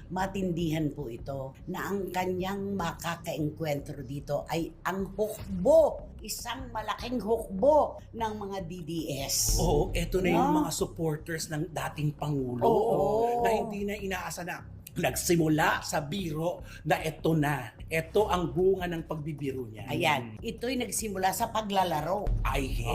Matindihan po ito na ang kanyang makakaengkwentro dito ay ang hukbo, isang malaking hukbo ng mga DDS. Oo, eto na yung No? mga supporters ng dating Pangulo Oo. na hindi na inaasa na nagsimula sa biro na eto na. Eto ang bunga ng pagbibiro niya. Ayan, ito'y nagsimula sa paglalaro. Ay, Diba?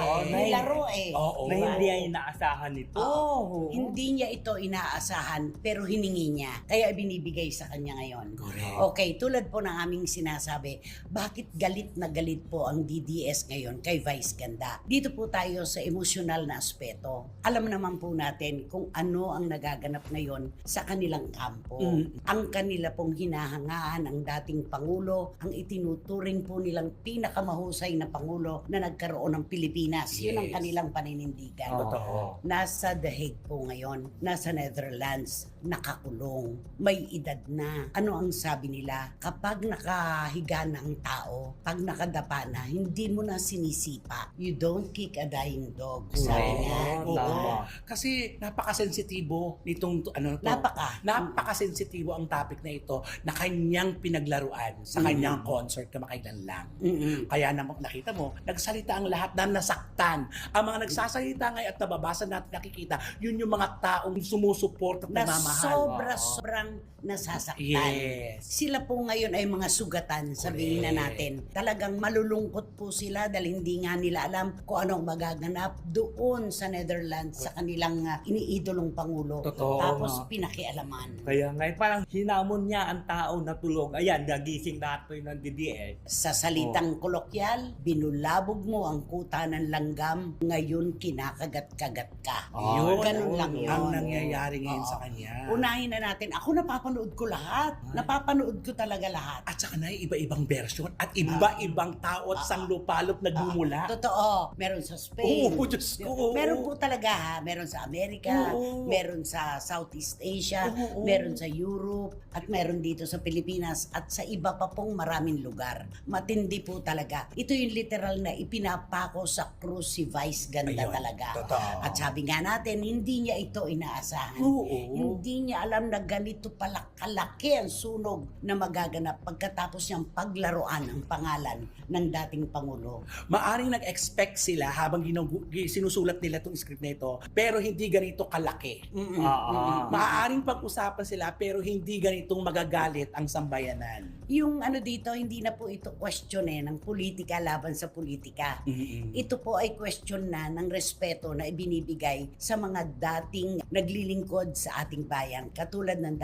Oo, May laro eh. Oo. Na hindi ay inaasahan nito. Oo. Hindi niya ito inaasahan pero hiningi niya. Kaya binibigay sa kanya ngayon. Correct. Okay, tulad po ng aming sinasabi, bakit galit na galit po ang DDS ngayon kay Vice Ganda? Dito po tayo sa emosyonal na aspeto. Alam naman po natin kung ano ang nagaganap ngayon sa kanilang kampo. Ang kanila pong hinahangaan ang dating Pangulo, ang itinuturing po nilang pinakamahusay na Pangulo na nagkaroon ng Pilipinas. Yun ang Yes. kanilang paninindigan. Totoo. Nasa The Hague po ngayon, nasa Netherlands, nakakulong, may edad na. Ano ang sabi nila? Kapag nakahiga na ang tao, pag nakadapa na, hindi mo na sinisipa. You don't kick a dying dog. Sabi niya. Oo, tama. Kasi napakasensitibo nitong napakasensitibo ang topic na ito na kanyang pinaglaruan sa kanyang concert kamakailan lang. Mm-mm. Kaya naman nakita mo, nagsalita ang lahat na nasaktan. Ang mga nagsasalita ngayon at nababasa natin nakikita, yun yung mga taong sumusuport at Na nagmamahal. sobrang nasasaktan. Yes. Sila po ngayon ay mga sugatan, sabihin na natin. Talagang malulungkot po sila dahil hindi nga nila alam kung anong magaganap doon sa Netherlands sa kanilang iniidolong Pangulo. Totoo. Tapos pinakialaman. Kaya ngayon parang hinamon niya ang tao na tulog. Ayan, nagising lahat po yun ng DDS. Sa salitang kolokyal, binulabog mo ang kuta ng langgam, ngayon kinakagat-kagat ka. Yun, Ganun lang yun. ang nangyayari ngayon Oo. sa kanya. Unahin na natin. Ako napapanood ko lahat. Napapanood ko talaga lahat. At saka na iba-ibang version at iba-ibang tao at sanglupalop nagmumula. Totoo. Meron sa Spain. Oo, Diyos ko, oo. Meron po talaga ha. Meron sa Amerika, Oo. meron sa Southeast Asia, Oo. meron sa Europe, at meron dito sa Pilipinas, at sa iba pa pong maraming lugar. Matindi po talaga. Ito yung literal na ipinapako sa krus si Vice Ganda Ayun, talaga. totoo. At sabi nga natin, hindi niya ito inaasahan. Oo. Hindi niya alam na ganito pala kalaki ang sunog na magaganap pagkatapos niyang paglaruan ang pangalan ng dating Pangulo. Maaring nag-expect sila habang sinusulat nila itong script na ito, pero hindi ganito kalaki. Maaaring pag-usapan sila pero hindi ganitong magagalit ang sambayanan. Yung ano dito, hindi na po ito question ng politika laban sa politika. Ito po ay question na ng respeto na ibinibigay sa mga dating naglilingkod sa ating bayan. Katulad ng